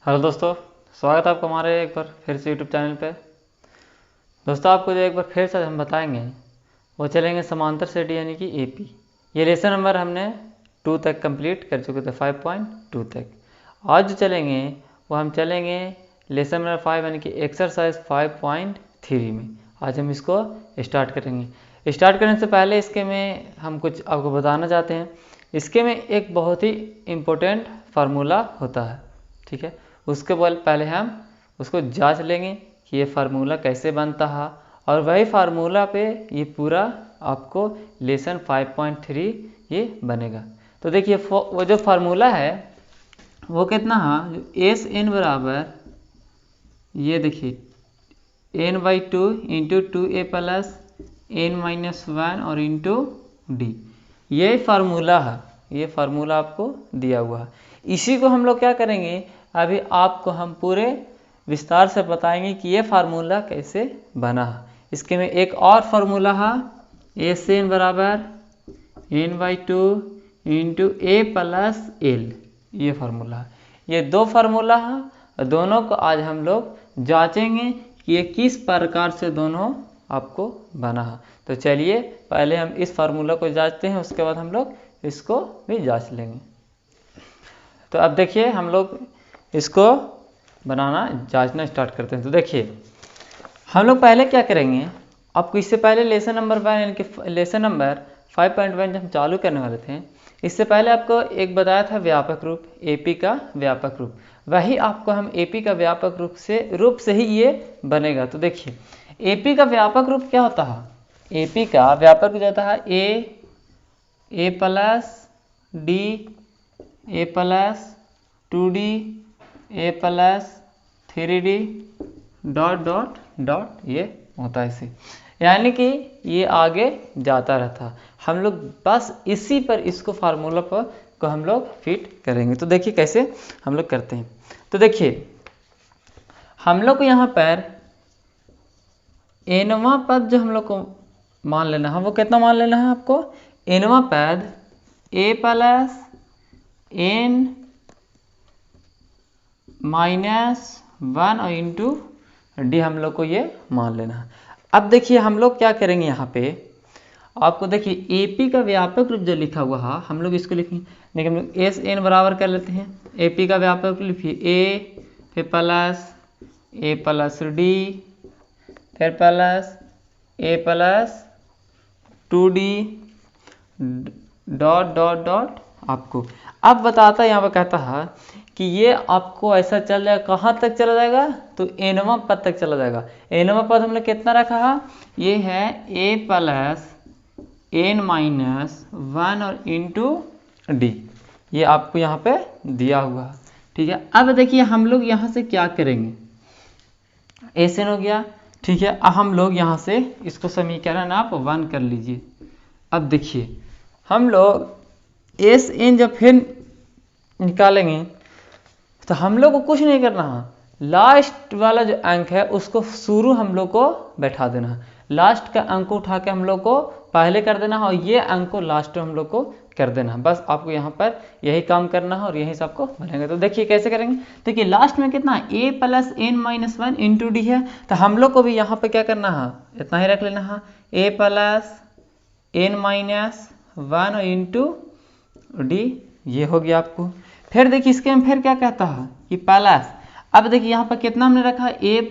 Hello दोस्तों, स्वागत है आपका हमारे एक बार फिर से यूट्यूब चैनल पे। दोस्तों, आपको जो एक बार फिर से हम बताएंगे वो चलेंगे समांतर श्रेणी यानी कि एपी। ये लेसन नंबर हमने 2 तक कंप्लीट कर चुके थे, 5.2 तक। आज जो चलेंगे वो हम चलेंगे लेसन नंबर 5 यानी कि एक्सरसाइज 5.3 में। आज हम इसको स्टार्ट करेंगे। स्टार्ट करने से पहले इसके में हम कुछ आपको बताना चाहते हैं। इसके में एक बहुत ही इम्पोर्टेंट फार्मूला होता है, ठीक है। उसके पहले हम उसको जांच लेंगे कि ये फार्मूला कैसे बनता है, और वही फार्मूला पे ये पूरा आपको लेसन 5.3 ये बनेगा। तो देखिए वो जो फार्मूला है वो कितना है, जो एस एन बराबर, ये देखिए n/2 into 2a plus n-1 और इंटू डी, ये फार्मूला है। ये फार्मूला आपको दिया हुआ है। इसी को हम लोग क्या करेंगे, अभी आपको हम पूरे विस्तार से बताएंगे कि ये फार्मूला कैसे बना है। इसके में एक और फार्मूला है, एस एन बराबर n/2 into a plus L, ये फार्मूला है। ये दो फार्मूला है और दोनों को आज हम लोग जांचेंगे कि ये किस प्रकार से दोनों आपको बना है। तो चलिए पहले हम इस फार्मूला को जांचते हैं, उसके बाद हम लोग इसको भी जांच लेंगे। तो अब देखिए हम लोग इसको बनाना जांचना स्टार्ट करते हैं। तो देखिए हम लोग पहले क्या करेंगे, आपको इससे पहले लेसन नंबर 1 यानी कि लेसन नंबर 5.1 जब हम चालू करने वाले थे, इससे पहले आपको एक बताया था व्यापक रूप, एपी का व्यापक रूप। वही आपको हम एपी का व्यापक रूप से ही ये बनेगा। तो देखिए एपी का व्यापक रूप क्या होता है, एपी का व्यापक रूप होता है a plus d, a plus 2d, a plus 3d dot dot dot, ये होता है इसे, यानी कि ये आगे जाता रहता। हम लोग बस इसी पर इसको फार्मूला पर को हम लोग फिट करेंगे। तो देखिए कैसे हम लोग करते हैं। तो देखिए हम लोग को यहाँ पर एनवा पद जो हम लोग को मान लेना है, वो कितना मान लेना है आपको, एनवा पद ए प्लस n-1 और इंटू डी हम लोग को ये मान लेना है। अब देखिए हम लोग क्या करेंगे, यहाँ पे आपको देखिए एपी का व्यापक रूप जो लिखा हुआ है हम लोग इसको लिखेंगे। देखिए हम लोग एस एन बराबर कर लेते हैं, एपी का व्यापक रूप लिखिए ए प्लस डी, फिर plus a plus 2d dot dot dot आपको। अब बताता है यहाँ पर कहता है कि ये आपको ऐसा चल जाएगा, कहाँ तक चला जाएगा, तो एनवा पद तक चला जाएगा। एनवा पद हमने कितना रखा है, ये है ए प्लस n-1 और इंटू डी, ये आपको यहाँ पे दिया हुआ है, ठीक है। अब देखिए हम लोग यहाँ से क्या करेंगे, एस एन हो गया, ठीक है। अब हम लोग यहाँ से इसको समीकरण आप 1 कर लीजिए। अब देखिए हम लोग एस एन जब फिर निकालेंगे तो हम लोग को कुछ नहीं करना है, लास्ट वाला जो अंक है उसको शुरू हम लोग को बैठा देना है। लास्ट का अंक उठा के हम लोग को पहले कर देना है और ये अंक को लास्ट में हम लोग को कर देना है। बस आपको यहाँ पर यही काम करना है और यही से आपको बनेगा। तो देखिए कैसे करेंगे, देखिए लास्ट में कितना है, a plus n-1 into D है, तो हम लोग को भी यहाँ पे क्या करना है, इतना ही रख लेना है, a plus n-1 into D, ये हो गया आपको। फिर देखिए इसके में फिर क्या कहता है कि प्लस, अब देखिए यहाँ पर कितना हमने रखा है, ए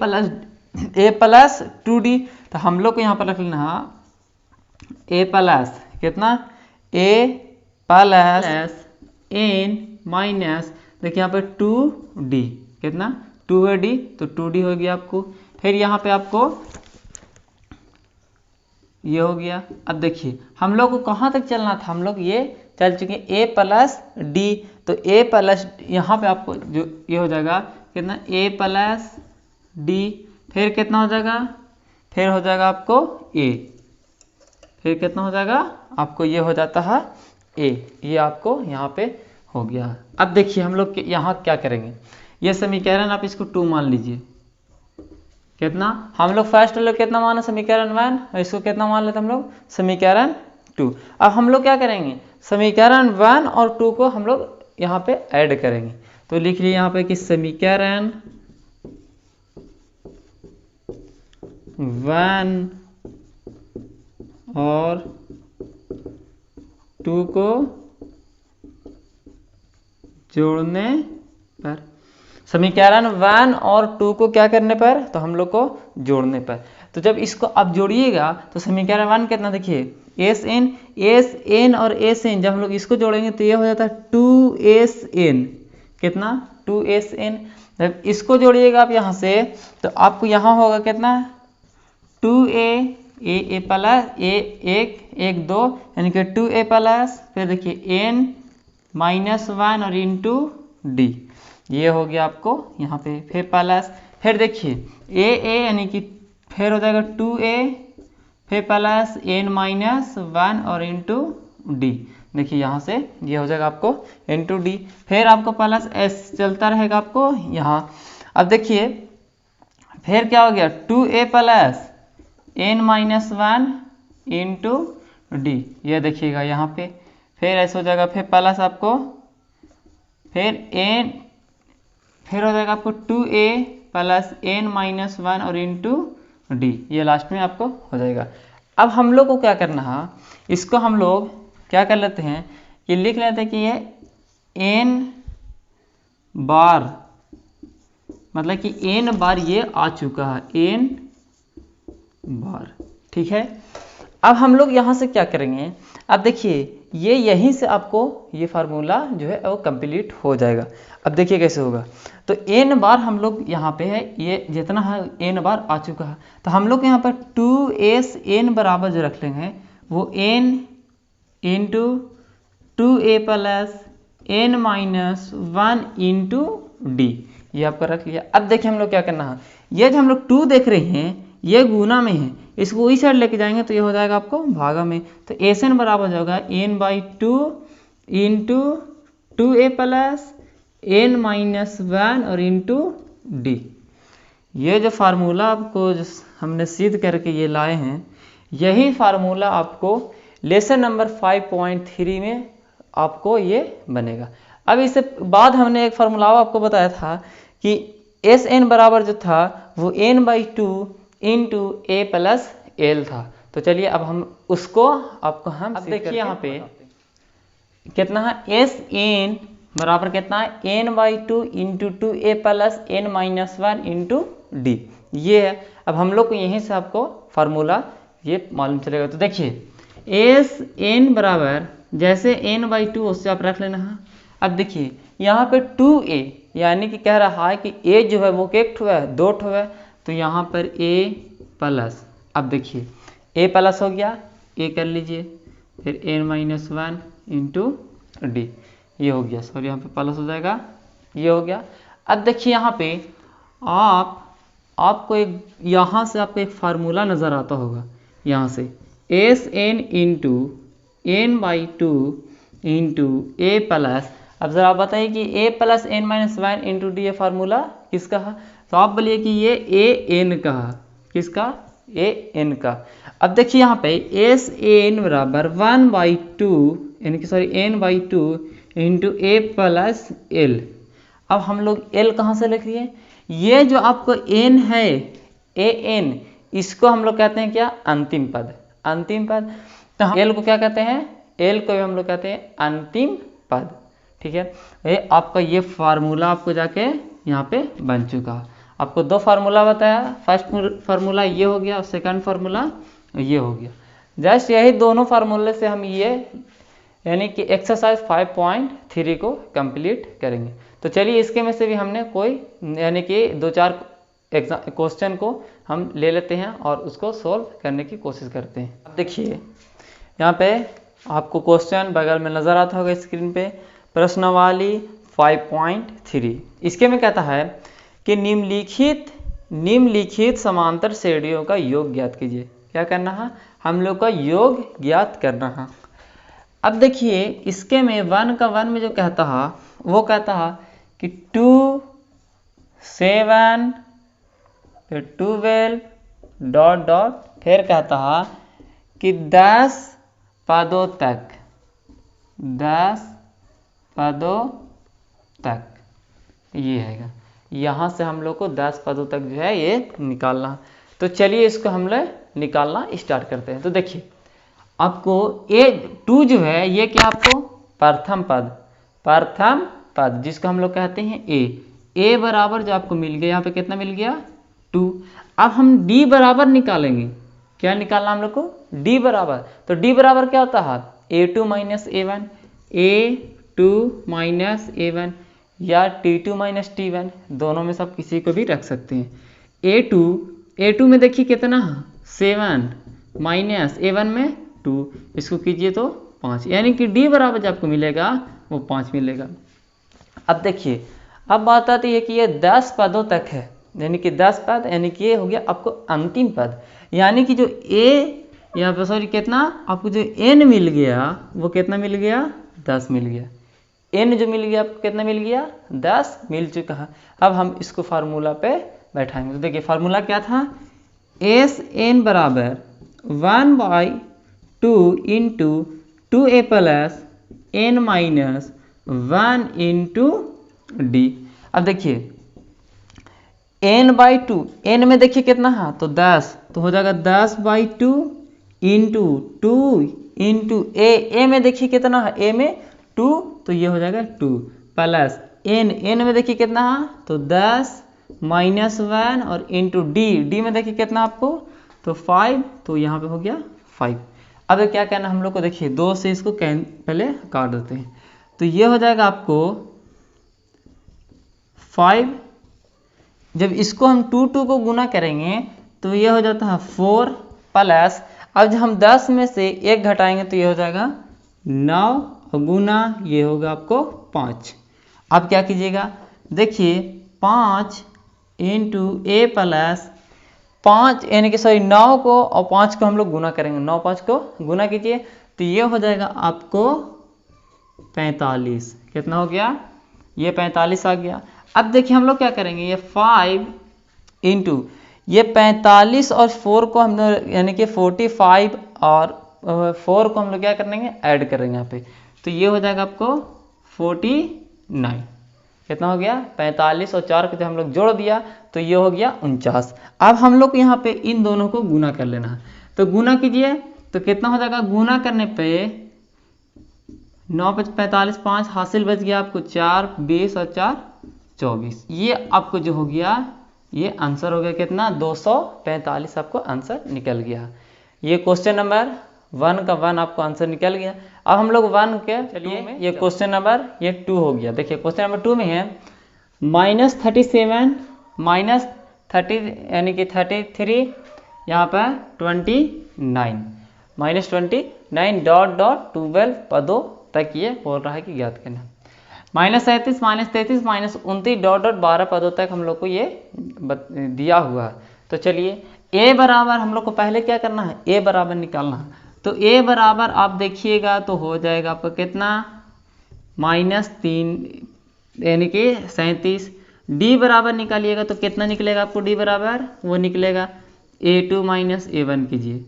प्लस 2d, तो हम लोग को यहाँ पर रख लेना है ए प्लस कितना, ए प्लस n-, देखिए यहाँ पे 2d कितना, 2d, तो 2d हो गया आपको। फिर यहाँ पे आपको ये हो गया। अब देखिए हम लोग को कहाँ तक चलना था, हम लोग ये चल चुके हैं ए प्लस डी, तो ए प्लस यहाँ पे आपको जो ये हो जाएगा कितना, ए प्लस डी, फिर कितना हो जाएगा, फिर हो जाएगा आपको ए, फिर कितना हो जाएगा आपको, ये हो जाता है ए, ये आपको यहाँ पे हो गया। अब देखिए हम लोग यहाँ क्या करेंगे, ये समीकरण आप इसको 2 मान लीजिए, कितना हम लोग फर्स्ट लोग कितना माना, समीकरण 1, और इसको कितना मान लेते हम लोग, समीकरण 2। अब हम लोग क्या करेंगे, समीकरण 1 और 2 को हम लोग यहाँ पे ऐड करेंगे। तो लिख लिए यहाँ पे कि समीकरण 1 और 2 को जोड़ने पर, समीकरण 1 और 2 को क्या करने पर, तो हम लोग को जोड़ने पर। तो जब इसको आप जोड़िएगा तो समीकरण 1 कितना, देखिए एस एन और एस एन, जब हम लोग इसको जोड़ेंगे तो ये हो जाता है 2SN, कितना 2SN। जब इसको जोड़िएगा आप यहाँ से तो आपको यहाँ होगा कितना 2A प्लस एक 2 यानी कि 2A प्लस, फिर देखिए N -1 और इंटू डी, ये हो गया आपको यहाँ पे, फिर प्लस, फिर देखिए ए यानी कि फिर हो जाएगा 2A, फिर प्लस N-1 और इंटू डी, देखिए यहाँ से ये हो जाएगा आपको इंटू डी, फिर आपको प्लस S चलता रहेगा आपको यहाँ। अब देखिए फिर क्या हो गया 2A plus N-1 into D, ये देखिएगा यहाँ पे, फिर ऐसे हो जाएगा, फिर प्लस आपको फिर हो जाएगा आपको 2A प्लस N-1 और इंटू डी, ये लास्ट में आपको हो जाएगा। अब हम लोग को क्या करना है, इसको हम लोग क्या कर लेते हैं कि लिख लेते हैं कि ये n बार, मतलब कि n बार ये आ चुका है, n बार, ठीक है। अब हम लोग यहाँ से क्या करेंगे, अब देखिए ये यहीं से आपको ये फार्मूला जो है वो कंप्लीट हो जाएगा। अब देखिए कैसे होगा, तो n बार हम लोग यहाँ पे है, ये जितना है n बार आ चुका है, तो हम लोग यहाँ पर 2SN बराबर जो रख लेंगे वो n into 2A plus N-1 into D, ये आपका रख लिया। अब देखिए हम लोग क्या करना है, ये जो हम लोग 2 देख रहे हैं ये गुना में है, इसको इस साइड लेके जाएंगे तो ये हो जाएगा आपको भागा में, तो SN बराबर हो जाएगा N/2 into 2A plus N-1 और इंटू डी। ये जो फार्मूला आपको जो हमने सिद्ध करके ये लाए हैं, यही फार्मूला आपको लेसन नंबर 5.3 में आपको ये बनेगा। अब इससे बाद हमने एक फार्मूला आपको बताया था कि SN बराबर जो था वो N/2 into A plus L था। तो चलिए अब हम उसको आपको हम अब देखिए यहाँ पे कितना है, SN बराबर कितना है N/2 into 2A plus N-1 into D, ये है। अब हम लोग को यहीं से आपको फार्मूला ये मालूम चलेगा। तो देखिए SN बराबर जैसे N/2 उससे आप रख लेना है। अब देखिए यहाँ पे 2A यानी कि कह रहा है कि A जो है वो एक ठो है, 2 ठो है, तो यहाँ पर A प्लस, अब देखिए A प्लस हो गया, A कर लीजिए, फिर N-1 इंटू डी, ये हो गया, सॉरी यहाँ पे प्लस हो जाएगा, ये हो गया। अब देखिए यहाँ पे आपको एक यहाँ से आपको एक फार्मूला नज़र आता होगा, यहाँ से SN into N/2 into A plus, अब ज़रा आप बताइए कि A plus N-1 into D, ये फार्मूला किसका है, तो आप बोलिए कि ये AN का है, किसका, AN का। अब देखिए यहाँ पे SN बराबर 1/2 यानी कि sorry N/2 into A plus L। अब हम लोग L कहाँ से लिख रहे हैं, ये जो आपको N है AN, इसको हम लोग कहते हैं क्या, अंतिम पद, अंतिम पद। तो हम L को क्या कहते हैं, L को हम लोग कहते हैं अंतिम पद, ठीक है। ये आपका ये फार्मूला आपको जाके यहाँ पे बन चुका है। आपको 2 फार्मूला बताया, फर्स्ट फार्मूला ये हो गया और सेकंड फार्मूला ये हो गया। जस्ट यही दोनों फार्मूले से हम ये यानी कि एक्सरसाइज 5.3 को कंप्लीट करेंगे। तो चलिए इसके में से भी हमने कोई यानी कि 2-4 क्वेश्चन को हम ले लेते हैं और उसको सोल्व करने की कोशिश करते हैं। अब देखिए यहाँ पे आपको क्वेश्चन बगल में नज़र आता होगा स्क्रीन पे, प्रश्नावली 5.3। इसके में कहता है कि निम्नलिखित समांतर श्रेणियों का योग ज्ञात कीजिए। क्या करना है, हम लोग का योग ज्ञात करना है। अब देखिए इसके में 1 का 1 में जो कहता है वो कहता है कि 2 7 फिर 12 डॉट डॉट, फिर कहता है कि 10 पदों तक, 10 पदों तक, ये हैगा। यहाँ से हम लोग को 10 पदों तक जो है ये निकालना। तो चलिए इसको हम लोग निकालना स्टार्ट करते हैं। तो देखिए आपको A2 जो है ये क्या, आपको प्रथम पद जिसको हम लोग कहते हैं A बराबर जो आपको मिल गया, यहाँ पे कितना मिल गया 2। अब हम D बराबर निकालेंगे। क्या निकालना हम लोग को, D बराबर। तो D बराबर क्या होता है, A2 minus A1, A2 minus A1 या T2 माइनस T1, दोनों में से आप किसी को भी रख सकते हैं। A2 में देखिए कितना 7 माइनस A1 में 2, इसको कीजिए तो 5, यानी कि D बराबर जो आपको मिलेगा वो 5 मिलेगा। अब देखिए अब बात आती है कि ये 10 पदों तक है, यानी कि 10 पद, यानी कि ये हो गया आपको अंतिम पद। यानी कि जो यहाँ पर सॉरी कितना आपको जो n मिल गया वो कितना मिल गया, 10 मिल गया। n जो मिल गया आपको कितना मिल गया, 10 मिल चुका है। अब हम इसको फार्मूला पे बैठाएंगे। तो देखिए फार्मूला क्या था, Sn बराबर 1/2 into 2a plus n minus 1 into D. अब देखिए n/2, n में देखिए कितना है तो 10, तो हो जाएगा 10/2 इंटू 2 इंटू a में देखिए कितना है, a में 2, तो ये हो जाएगा 2 प्लस n में देखिए कितना है तो 10 माइनस 1 और इंटू डी में देखिए कितना आपको तो 5, तो यहाँ पे हो गया 5। अब क्या कहना हम लोग को, देखिए 2 से इसको पहले काट देते हैं। तो ये हो जाएगा आपको 5, जब इसको हम 2 को गुना करेंगे तो ये हो जाता है 4 प्लस, अब जब हम 10 में से 1 घटाएंगे तो ये हो जाएगा 9 गुना ये होगा आपको 5। अब क्या कीजिएगा, देखिए 5 इंटू ए प्लस 5, यानी कि सॉरी 9 को और 5 को हम लोग गुना करेंगे, 9 5 को गुना कीजिए तो ये हो जाएगा आपको 45। कितना हो गया, ये 45 आ गया। अब देखिए हम लोग क्या करेंगे, ये 5 इंटू ये 45 और 4 को हम लोग यानी कि 45 और 4 को हम लोग क्या करेंगे, ऐड करेंगे यहाँ पे, तो ये हो जाएगा आपको 49। कितना हो गया, 45 और 4 को जब हम लोग जोड़ दिया तो ये हो गया 49। अब हम लोग यहाँ पे इन दोनों को गुना कर लेना है, तो गुना कीजिए तो कितना हो जाएगा, गुना करने पे 9 × 45 5 हासिल बच गया आपको 4 20 और 4 24। ये आपको जो हो गया ये आंसर हो गया कितना, 245 आपको आंसर निकल गया। ये क्वेश्चन नंबर 1 का 1 आपको आंसर निकल गया। अब हम लोग 1 के चलिए ये क्वेश्चन नंबर ये 2 हो गया। देखिए क्वेश्चन नंबर 2 में है -37 माइनस 30 यानी कि 33 यहाँ पर 29 -29 डॉट 12 पदों तक ये बोल रहा है कि ज्ञात करना। -37 -33 -29 डॉट 12 पदों तक हम लोग को ये दिया हुआ है। तो चलिए a बराबर हम लोग को पहले क्या करना है, a बराबर निकालना है। तो a बराबर आप देखिएगा तो हो जाएगा आपका कितना -3 यानी कि 37। d बराबर निकालिएगा तो कितना निकलेगा आपको, d बराबर वो निकलेगा a2 माइनस a1 कीजिए।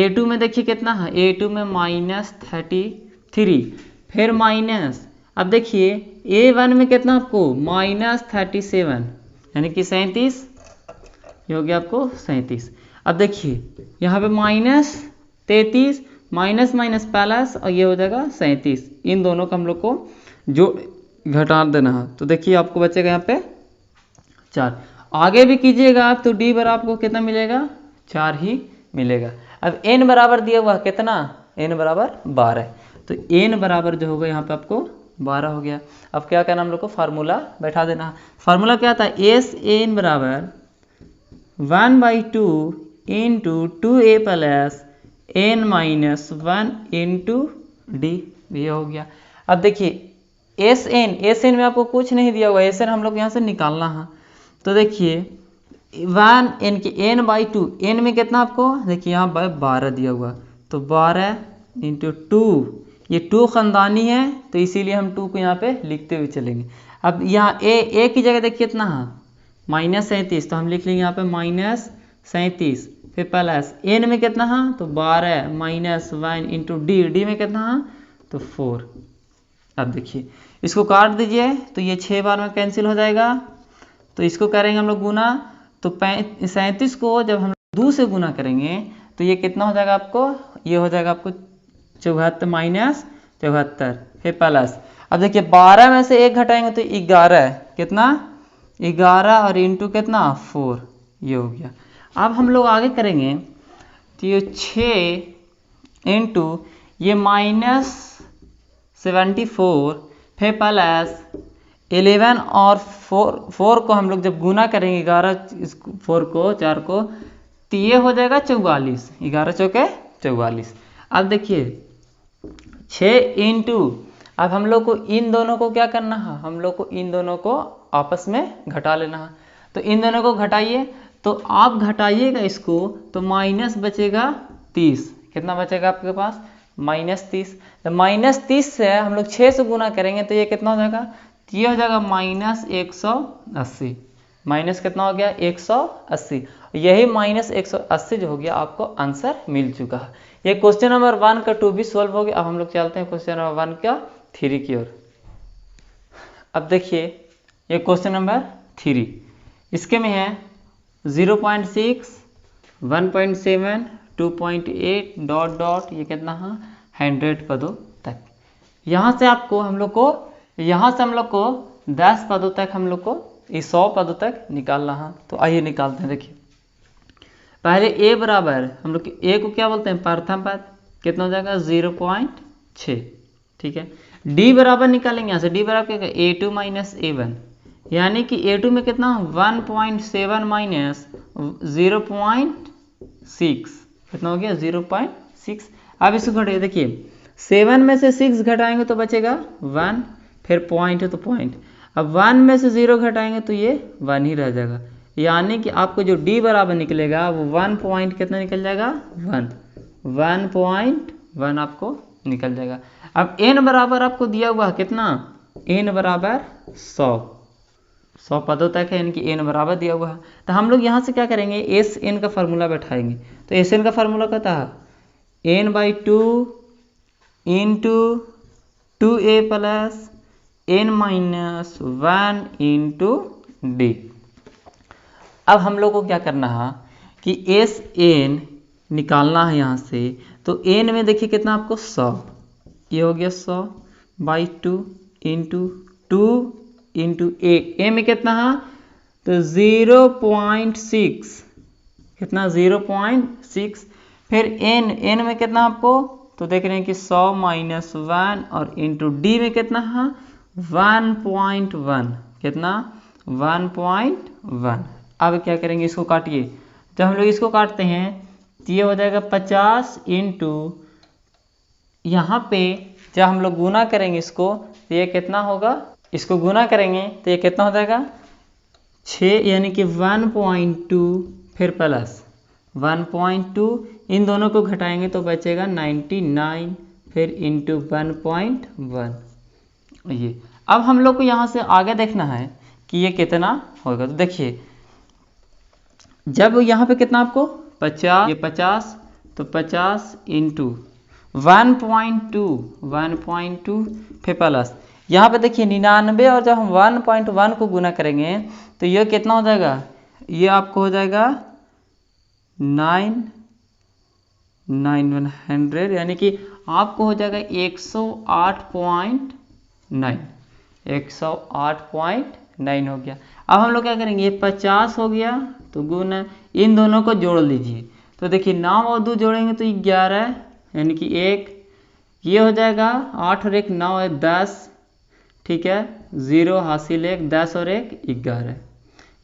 a2 में देखिए कितना है, a2 में -33 फिर माइनस, अब देखिए a1 में कितना आपको -37 यानी कि 37, ये हो गया आपको 37। अब देखिए यहाँ पे -33 माइनस माइनस प्लस और ये हो जाएगा 37, इन दोनों का हम लोग को जो घटा देना है। तो देखिए आपको बचेगा यहाँ पे 4। आगे भी कीजिएगा आप तो d बराबर आपको कितना मिलेगा, 4 ही मिलेगा। अब n बराबर दिया हुआ कितना, n बराबर 12, तो n बराबर जो होगा यहाँ पे आपको 12 हो गया। अब क्या करना हम लोग को फार्मूला बैठा देना। फार्मूला क्या था, Sn बराबर 1/2 into 2a plus n minus 1 into D, ये हो गया। अब देखिए Sn में आपको कुछ नहीं दिया हुआ, Sn हम लोग यहाँ से निकालना है। तो देखिए 1 n के n/2, n में कितना आपको देखिए यहाँ पर 12 दिया हुआ, तो 12 इंटू 2, ये 2 ख़ानदानी है तो इसीलिए हम 2 को यहाँ पे लिखते हुए चलेंगे। अब यहाँ a की जगह देखिए कितना है -37, तो हम लिख लेंगे यहाँ पे -37 फिर प्लस n में कितना है तो 12 माइनस 1 इंटू डी में कितना है तो 4। अब देखिए इसको काट दीजिए तो ये 6 बार में कैंसिल हो जाएगा। तो इसको करेंगे हम लोग गुना, तो 37 को जब हम 2 से गुना करेंगे तो ये कितना हो जाएगा आपको, ये हो जाएगा आपको 74 माइनस 74 फिर प्लस। अब देखिए 12 में से 1 घटाएंगे तो 11, कितना 11 और इंटू कितना 4, ये हो गया। अब हम लोग आगे करेंगे तो ये 6 इंटू ये माइनस 74 फिर प्लस 11 और 4 को हम लोग जब गुना करेंगे 11 4 को 4 को तो ये हो जाएगा 44, 11 चौके 44। अब देखिए 6 इंटू, अब हम लोग को इन दोनों को क्या करना है, हम लोग को इन दोनों को आपस में घटा लेना है। तो इन दोनों को घटाइए, तो आप घटाइएगा इसको तो माइनस बचेगा 30, कितना बचेगा आपके पास माइनस 30। तो माइनस 30 से हम लोग 6 से गुना करेंगे तो ये कितना हो जाएगा, तो ये हो जाएगा माइनस 180, माइनस कितना हो गया 180। यही माइनस 180 जो हो गया आपको आंसर मिल चुका है। ये क्वेश्चन नंबर 1 का 2 भी सॉल्व हो गया। अब हम लोग चलते हैं क्वेश्चन नंबर 1 का 3 की ओर। अब देखिए ये क्वेश्चन नंबर 3, इसके में है 0.6 1.7 2.8 डॉट डॉट ये कितना है 100 पदों तक। यहाँ से आपको हम लोग को, यहाँ से हम लोग को 10 पदों तक हम लोग को 100 पदों तक निकालना है। तो आइए निकालते हैं। देखिए पहले a बराबर, हम लोग a को क्या बोलते हैं प्रथम पद, कितना हो जाएगा 0.6, ठीक है। d बराबर निकालेंगे, यहाँ से d बराबर क्या a2 माइनस a1, यानी कि a2 में कितना 1.7 माइनस 0.6, कितना हो गया 0.6। अब इसको घटाइए, देखिए 7 में से 6 घटाएंगे तो बचेगा 1, फिर पॉइंट है तो पॉइंट, अब 1 में से 0 घटाएंगे तो ये 1 ही रह जाएगा, यानी कि आपको जो d बराबर निकलेगा वो 1 पॉइंट कितना निकल जाएगा 1.1 आपको निकल जाएगा। अब n बराबर आपको दिया हुआ है कितना, n बराबर 100 पदों तक है, यानी कि n बराबर दिया हुआ है। तो हम लोग यहाँ से क्या करेंगे, एस एन का फार्मूला बैठाएंगे। तो एस एन का फार्मूला कहता है n/2 into 2a plus n minus 1 into D. अब हम लोग को क्या करना है कि एस एन निकालना है यहाँ से। तो n में देखिए कितना आपको 100, ये हो गया 100/2 इंटू 2 इंटू a में कितना है तो 0.6, कितना 0.6, फिर n में कितना आपको, तो देख रहे हैं कि 100 माइनस 1 और इंटू डी में कितना है 1.1, कितना 1.1। अब क्या करेंगे, इसको काटिए। जब हम लोग इसको काटते हैं तो ये हो जाएगा 50 इंटू, यहाँ पे जब हम लोग गुना करेंगे इसको तो ये कितना होगा, इसको गुना करेंगे तो ये कितना हो जाएगा 6, यानी कि 1.2 फिर प्लस 1.2, इन दोनों को घटाएंगे तो बचेगा 99 फिर इंटू 1.1। ये अब हम लोग को यहाँ से आगे देखना है कि ये कितना होगा। तो देखिए जब यहाँ पे कितना आपको 50, ये 50, तो 50 इंटू 1.2 फिर प्लस यहाँ पे देखिए 99, और जब हम 1.1 को गुना करेंगे तो ये कितना हो जाएगा, ये आपको हो जाएगा 9,100, यानी कि आपको हो जाएगा 108.9 हो गया। अब हम लोग क्या करेंगे, ये 50 हो गया तो गुना, इन दोनों को जोड़ लीजिए। तो देखिए 9 और 2 जोड़ेंगे तो 11, यानी कि 1, ये हो जाएगा 8 और 1 9 है 10, ठीक है, 0 हासिल 1, 10 और 1 11,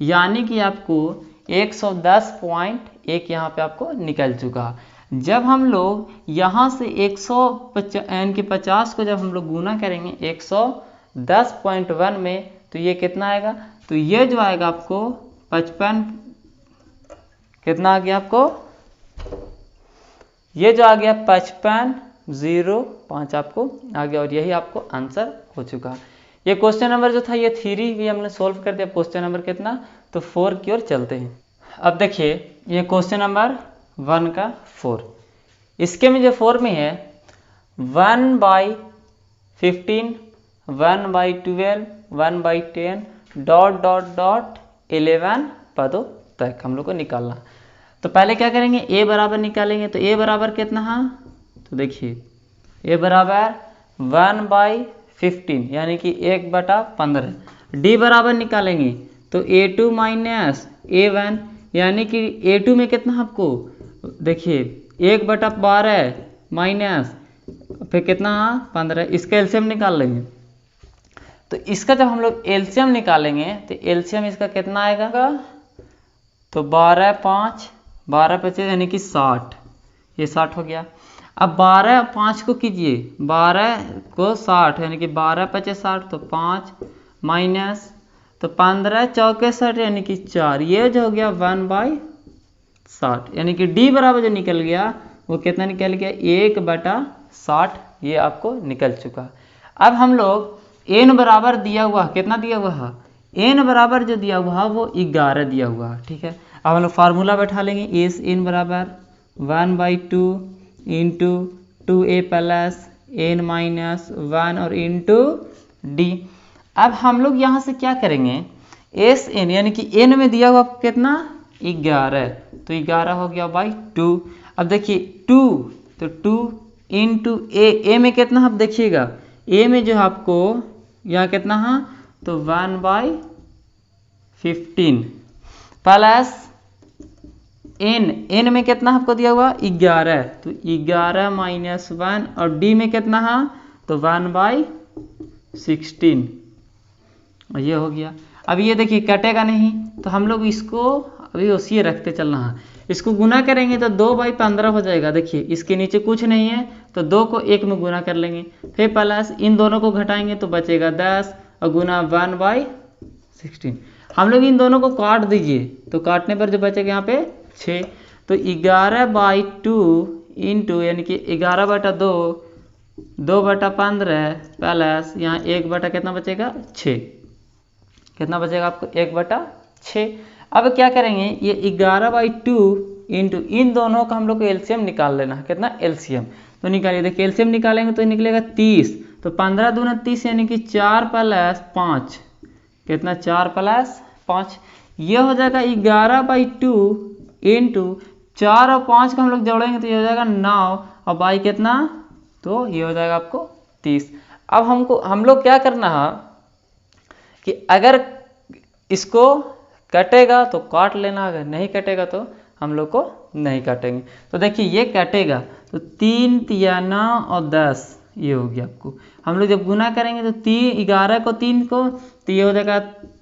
यानी कि आपको 110.1 यहाँ पे आपको निकल चुका। जब हम लोग यहाँ से 150 को जब हम लोग गुना करेंगे 110.1 में तो ये कितना आएगा, तो ये जो आएगा आपको 55, कितना आ गया आपको, ये जो आ गया 55.05 आपको आ गया, और यही आपको आंसर हो चुका। ये क्वेश्चन नंबर जो था ये 3 भी हमने सॉल्व कर दिया। क्वेश्चन नंबर कितना, तो 4 की ओर चलते हैं। अब देखिए ये क्वेश्चन नंबर 1 का 4, इसके में जो 4 में है 1/15 1/12, 1/10 डॉट डॉट डॉट 11 पदों तक हम लोग को निकालना। तो पहले क्या करेंगे, ए बराबर निकालेंगे। तो ए बराबर कितना है, तो देखिए ए बराबर 1/15 यानी कि 1/15। डी बराबर निकालेंगे तो A2 माइनस A1 यानी कि A2 में कितना आपको देखिए 1/12 माइनस फिर कितना 15, इसका एलसीएम निकाल लेंगे। तो इसका जब हम लोग एलसीएम निकालेंगे तो एलसीएम इसका कितना आएगा, तो 12×5 12×5 यानी कि 60, ये 60 हो गया। अब 12×5 को कीजिए, 12 को 60 यानी कि 12×5 60, तो 5 माइनस तो 15×4 60 यानी कि 4, ये जो हो गया 1/60 यानी कि डी बराबर जो निकल गया वो कितना निकल गया 1/60, ये आपको निकल चुका। अब हम लोग एन बराबर दिया हुआ कितना दिया हुआ है, एन बराबर जो दिया हुआ है वो 11 दिया हुआ है, ठीक है। अब हम लोग फार्मूला बैठा लेंगे, एस एन बराबर 1/2 into 2a plus n minus 1 और इंटू डी। अब हम लोग यहाँ से क्या करेंगे, एस एन यानी कि एन में दिया हुआ कितना 11, तो 11 हो गया बाई 2। अब देखिए 2, तो 2 इंटू ए में कितना आप देखिएगा, ए में जो आपको यहाँ कितना है तो 1/15 प्लस एन में कितना आपको दिया हुआ 11, तो 11 माइनस 1 और डी में कितना है तो 1/16, ये हो गया। अब ये देखिए कटेगा नहीं तो हम लोग इसको अभी उसी रखते चलना है, इसको गुना करेंगे तो 2/15 हो जाएगा। देखिए इसके नीचे कुछ नहीं है तो 2 को 1 में गुना कर लेंगे, फिर प्लस इन दोनों को घटाएंगे तो बचेगा 10 और गुना 1/16। हम लोग इन दोनों को काट दीजिए तो काटने पर जो बचेगा यहाँ पे 6, तो 11/2 इंटू यानी कि 11/2 2/15 प्लस यहाँ 1 कितना बचेगा 6, कितना बचेगा आपको 1/6। अब क्या करेंगे, ये 11/2 इंटू इन दोनों का हम लोग को एलसीएम निकाल लेना है, कितना एलसीएम, तो निकालिए। देखिए एलसीएम निकालेंगे तो निकलेगा 30, तो 15 दूना 30 यानी कि 4 प्लस 5, कितना 4 प्लस 5, ये हो जाएगा 11/2 इंटू 4 और 5 को हम लोग जोड़ेंगे तो ये हो जाएगा 9 और बाई कितना, तो ये हो जाएगा आपको 30। अब हम लोग क्या करना है कि अगर इसको कटेगा तो काट लेना, अगर नहीं कटेगा तो हम लोग को नहीं काटेंगे। तो देखिए ये कटेगा तो 3 तिया 9 और 10, ये हो गया आपको। हम लोग जब गुना करेंगे तो 11 को 3 को तो ये हो जाएगा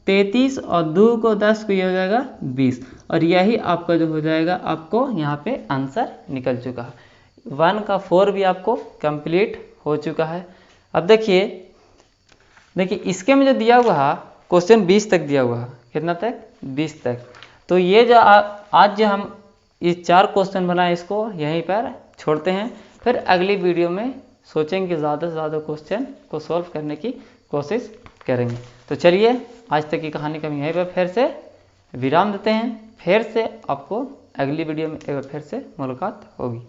33 और 2 को 10 को ये हो जाएगा 20, और यही आपका जो हो जाएगा आपको यहाँ पे आंसर निकल चुका है। 1 का 4 भी आपको कंप्लीट हो चुका है। अब देखिए इसके में जो दिया हुआ है क्वेश्चन 20 तक दिया हुआ है, कितना तक 20 तक। तो ये जो आज जो हम ये 4 क्वेश्चन बनाए इसको यहीं पर छोड़ते हैं, फिर अगली वीडियो में सोचेंगे ज़्यादा से ज़्यादा क्वेश्चन को सॉल्व करने की कोशिश करेंगे। तो चलिए आज तक की कहानी का यहीं पर फिर से विराम देते हैं, फिर से आपको अगली वीडियो में एक बार फिर से मुलाकात होगी।